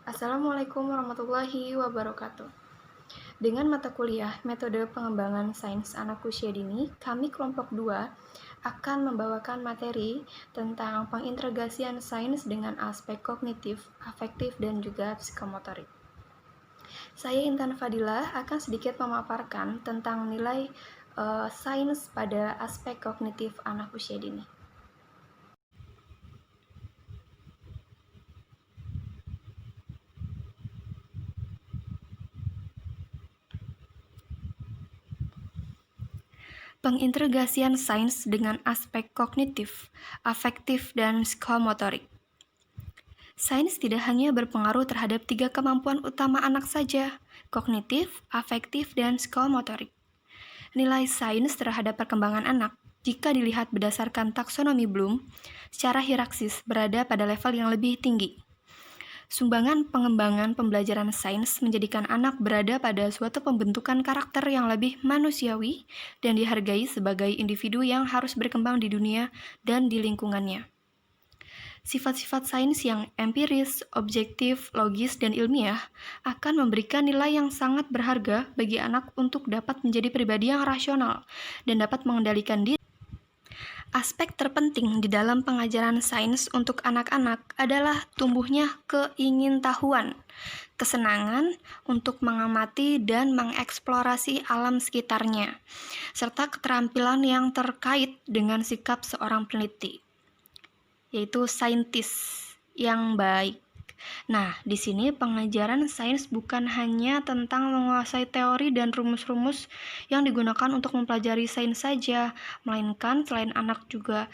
Assalamualaikum warahmatullahi wabarakatuh. Dengan mata kuliah Metode Pengembangan Sains Anak Usia Dini, kami kelompok 2 akan membawakan materi tentang pengintegrasian sains dengan aspek kognitif, afektif, dan juga psikomotorik. Saya Intan Fadila akan sedikit memaparkan tentang nilai sains pada aspek kognitif anak usia dini. Pengintegrasian sains dengan aspek kognitif, afektif, dan psikomotorik. Sains tidak hanya berpengaruh terhadap 3 kemampuan utama anak saja, kognitif, afektif, dan psikomotorik. Nilai sains terhadap perkembangan anak, jika dilihat berdasarkan taksonomi Bloom, secara hierarkis berada pada level yang lebih tinggi. Sumbangan pengembangan pembelajaran sains menjadikan anak berada pada suatu pembentukan karakter yang lebih manusiawi dan dihargai sebagai individu yang harus berkembang di dunia dan di lingkungannya. Sifat-sifat sains yang empiris, objektif, logis, dan ilmiah akan memberikan nilai yang sangat berharga bagi anak untuk dapat menjadi pribadi yang rasional dan dapat mengendalikan diri. Aspek terpenting di dalam pengajaran sains untuk anak-anak adalah tumbuhnya keingintahuan, kesenangan untuk mengamati dan mengeksplorasi alam sekitarnya, serta keterampilan yang terkait dengan sikap seorang peneliti, yaitu saintis yang baik. Nah, di sini pengajaran sains bukan hanya tentang menguasai teori dan rumus-rumus yang digunakan untuk mempelajari sains saja, melainkan selain anak juga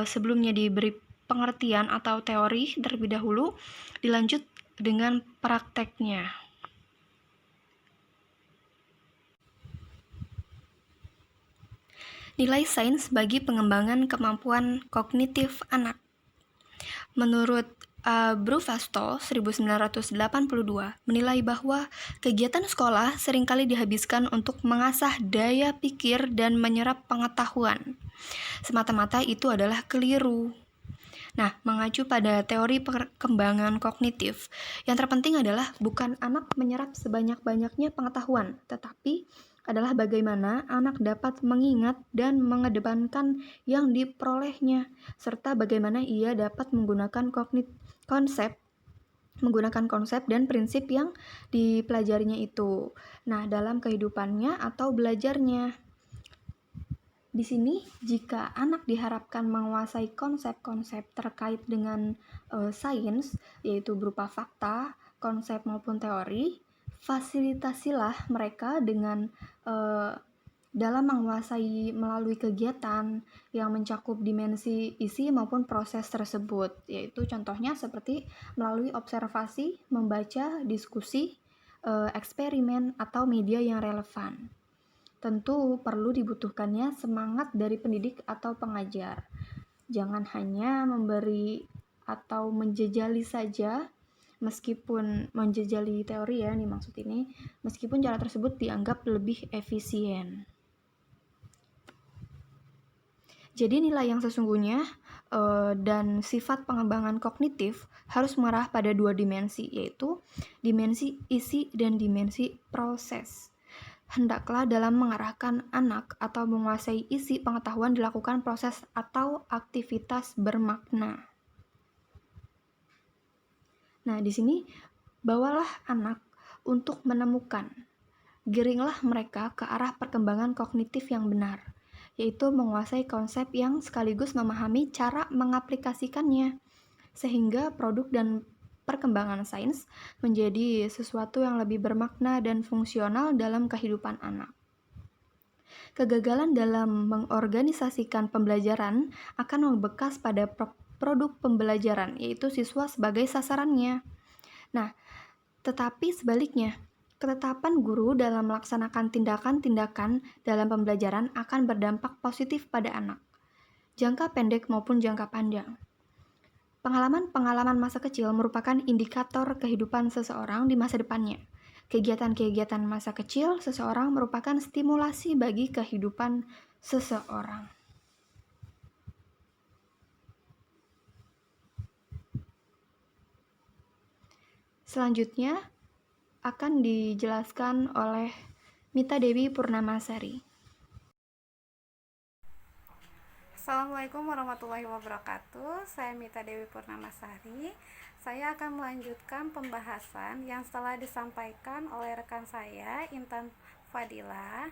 sebelumnya diberi pengertian atau teori terlebih dahulu, dilanjut dengan prakteknya. Nilai sains bagi pengembangan kemampuan kognitif anak. Menurut Brufasto 1982 menilai bahwa kegiatan sekolah seringkali dihabiskan untuk mengasah daya pikir dan menyerap pengetahuan. Semata-mata itu adalah keliru. Nah, mengacu pada teori perkembangan kognitif, yang terpenting adalah bukan anak menyerap sebanyak-banyaknya pengetahuan, tetapi adalah bagaimana anak dapat mengingat dan mengedepankan yang diperolehnya, serta bagaimana ia dapat menggunakan konsep dan prinsip yang dipelajarinya itu. Nah, dalam kehidupannya atau belajarnya. Di sini, jika anak diharapkan menguasai konsep-konsep terkait dengan sains, yaitu berupa fakta, konsep maupun teori, fasilitasilah mereka dengan dalam menguasai melalui kegiatan yang mencakup dimensi isi maupun proses tersebut, yaitu contohnya seperti melalui observasi, membaca, diskusi, eksperimen, atau media yang relevan. Tentu perlu dibutuhkannya semangat dari pendidik atau pengajar. Jangan hanya memberi atau menjejali saja, meskipun menjejali teori ya, nih maksud ini, meskipun cara tersebut dianggap lebih efisien. Jadi nilai yang sesungguhnya dan sifat pengembangan kognitif harus mengarah pada 2 dimensi, yaitu dimensi isi dan dimensi proses. Hendaklah dalam mengarahkan anak atau menguasai isi pengetahuan dilakukan proses atau aktivitas bermakna. Nah, di sini bawalah anak untuk menemukan. Giringlah mereka ke arah perkembangan kognitif yang benar, yaitu menguasai konsep yang sekaligus memahami cara mengaplikasikannya, sehingga produk dan perkembangan sains menjadi sesuatu yang lebih bermakna dan fungsional dalam kehidupan anak. Kegagalan dalam mengorganisasikan pembelajaran akan membekas pada produk pembelajaran, yaitu siswa sebagai sasarannya. Nah, tetapi sebaliknya, ketetapan guru dalam melaksanakan tindakan-tindakan dalam pembelajaran akan berdampak positif pada anak, jangka pendek maupun jangka panjang. Pengalaman-pengalaman masa kecil merupakan indikator kehidupan seseorang di masa depannya. Kegiatan-kegiatan masa kecil seseorang merupakan stimulasi bagi kehidupan seseorang. Selanjutnya akan dijelaskan oleh Mita Dewi Purnamasari. Assalamualaikum warahmatullahi wabarakatuh. Saya Mita Dewi Purnamasari. Saya akan melanjutkan pembahasan yang setelah disampaikan oleh rekan saya Intan Fadila,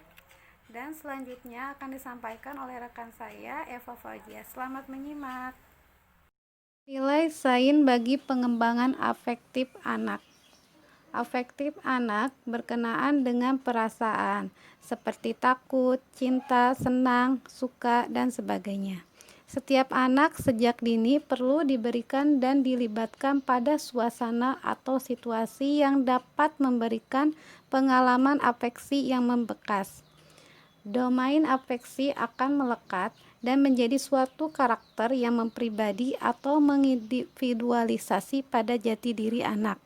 dan selanjutnya akan disampaikan oleh rekan saya Eva Fauzia. Selamat menyimak. Nilai sains bagi pengembangan afektif anak. Afektif anak berkenaan dengan perasaan seperti takut, cinta, senang, suka, dan sebagainya. Setiap anak sejak dini perlu diberikan dan dilibatkan pada suasana atau situasi yang dapat memberikan pengalaman afeksi yang membekas. Domain afeksi akan melekat dan menjadi suatu karakter yang mempribadi atau mengindividualisasi pada jati diri anak.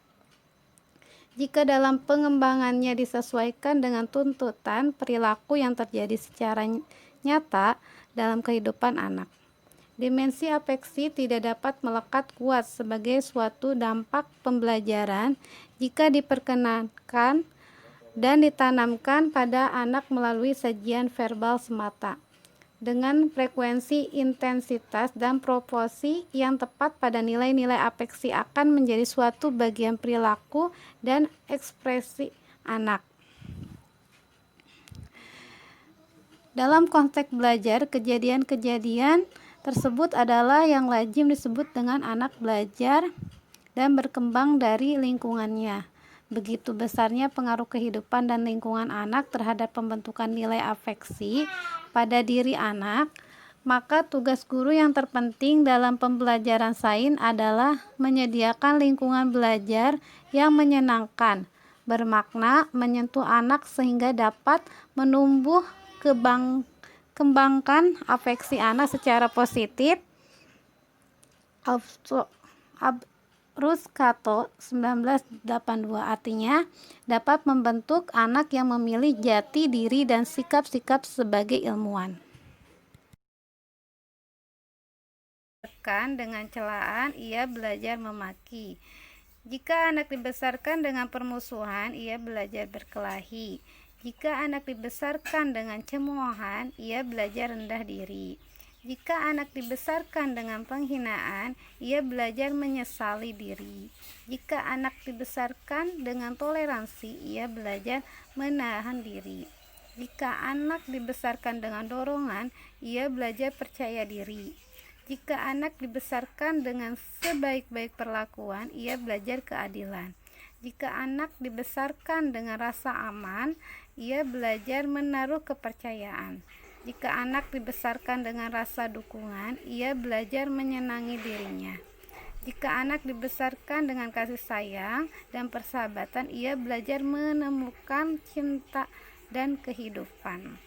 Jika dalam pengembangannya disesuaikan dengan tuntutan perilaku yang terjadi secara nyata dalam kehidupan anak. Dimensi afeksi tidak dapat melekat kuat sebagai suatu dampak pembelajaran jika diperkenankan dan ditanamkan pada anak melalui sajian verbal semata. Dengan frekuensi, intensitas, dan proporsi yang tepat pada nilai-nilai afeksi akan menjadi suatu bagian perilaku dan ekspresi anak. Dalam konteks belajar, kejadian-kejadian tersebut adalah yang lazim disebut dengan anak belajar dan berkembang dari lingkungannya. Begitu besarnya pengaruh kehidupan dan lingkungan anak terhadap pembentukan nilai afeksi pada diri anak, maka tugas guru yang terpenting dalam pembelajaran sains adalah menyediakan lingkungan belajar yang menyenangkan, bermakna, menyentuh anak sehingga dapat menumbuh kembangkan afeksi anak secara positif. Ruskato 1982 artinya dapat membentuk anak yang memilih jati diri dan sikap-sikap sebagai ilmuwan. Dengan celaan, ia belajar memaki. Jika anak dibesarkan dengan permusuhan, ia belajar berkelahi. Jika anak dibesarkan dengan cemoohan, ia belajar rendah diri. Jika anak dibesarkan dengan penghinaan, ia belajar menyesali diri. Jika anak dibesarkan dengan toleransi, ia belajar menahan diri. Jika anak dibesarkan dengan dorongan, ia belajar percaya diri. Jika anak dibesarkan dengan sebaik-baik perlakuan, ia belajar keadilan. Jika anak dibesarkan dengan rasa aman, ia belajar menaruh kepercayaan. Jika anak dibesarkan dengan rasa dukungan, ia belajar menyenangi dirinya. Jika anak dibesarkan dengan kasih sayang dan persahabatan, ia belajar menemukan cinta dan kehidupan.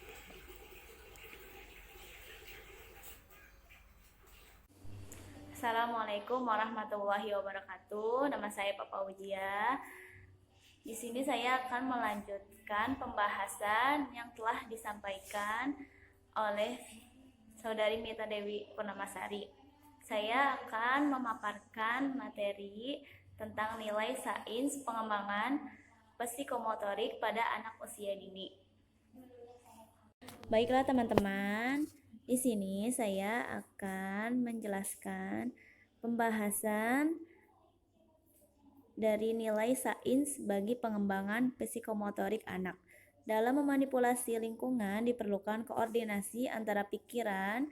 Assalamualaikum warahmatullahi wabarakatuh. Nama saya Papa Wijia. Di sini saya akan melanjutkan pembahasan yang telah disampaikan oleh Saudari Mita Dewi Purnamasari. Saya akan memaparkan materi tentang nilai sains pengembangan psikomotorik pada anak usia dini. Baiklah teman-teman, di sini saya akan menjelaskan pembahasan dari nilai sains bagi pengembangan psikomotorik anak. Dalam memanipulasi lingkungan diperlukan koordinasi antara pikiran,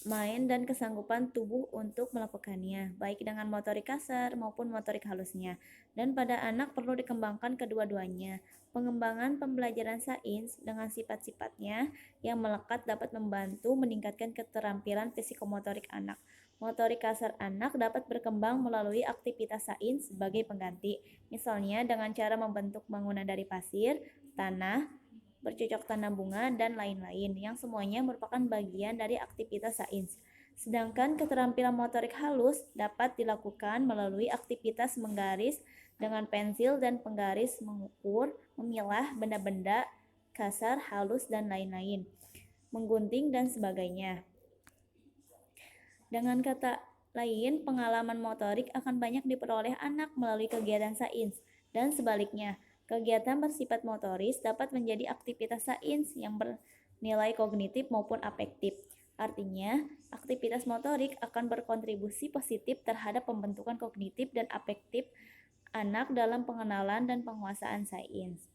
main, dan kesanggupan tubuh untuk melakukannya, baik dengan motorik kasar maupun motorik halusnya. Dan pada anak perlu dikembangkan kedua-duanya. Pengembangan pembelajaran sains dengan sifat-sifatnya yang melekat dapat membantu meningkatkan keterampilan psikomotorik anak. Motorik kasar anak dapat berkembang melalui aktivitas sains sebagai pengganti, misalnya dengan cara membentuk bangunan dari pasir, tanah, bercocok tanam bunga, dan lain-lain, yang semuanya merupakan bagian dari aktivitas sains. Sedangkan keterampilan motorik halus dapat dilakukan melalui aktivitas menggaris dengan pensil dan penggaris, mengukur, memilah benda-benda kasar, halus, dan lain-lain, menggunting, dan sebagainya. Dengan kata lain, pengalaman motorik akan banyak diperoleh anak melalui kegiatan sains, dan sebaliknya, kegiatan bersifat motoris dapat menjadi aktivitas sains yang bernilai kognitif maupun afektif. Artinya, aktivitas motorik akan berkontribusi positif terhadap pembentukan kognitif dan afektif anak dalam pengenalan dan penguasaan sains.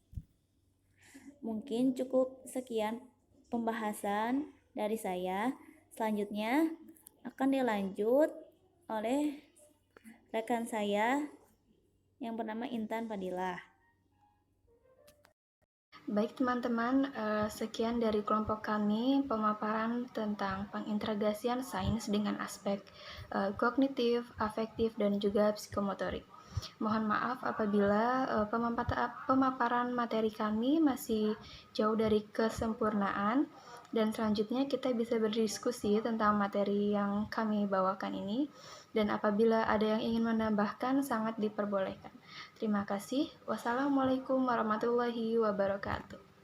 Mungkin cukup sekian pembahasan dari saya. Selanjutnya akan dilanjut oleh rekan saya yang bernama Intan Fadilah. Baik teman-teman, sekian dari kelompok kami pemaparan tentang pengintegrasian sains dengan aspek kognitif, afektif, dan juga psikomotorik. Mohon maaf apabila pemaparan materi kami masih jauh dari kesempurnaan, dan selanjutnya kita bisa berdiskusi tentang materi yang kami bawakan ini, dan apabila ada yang ingin menambahkan sangat diperbolehkan. Terima kasih. Wassalamualaikum warahmatullahi wabarakatuh.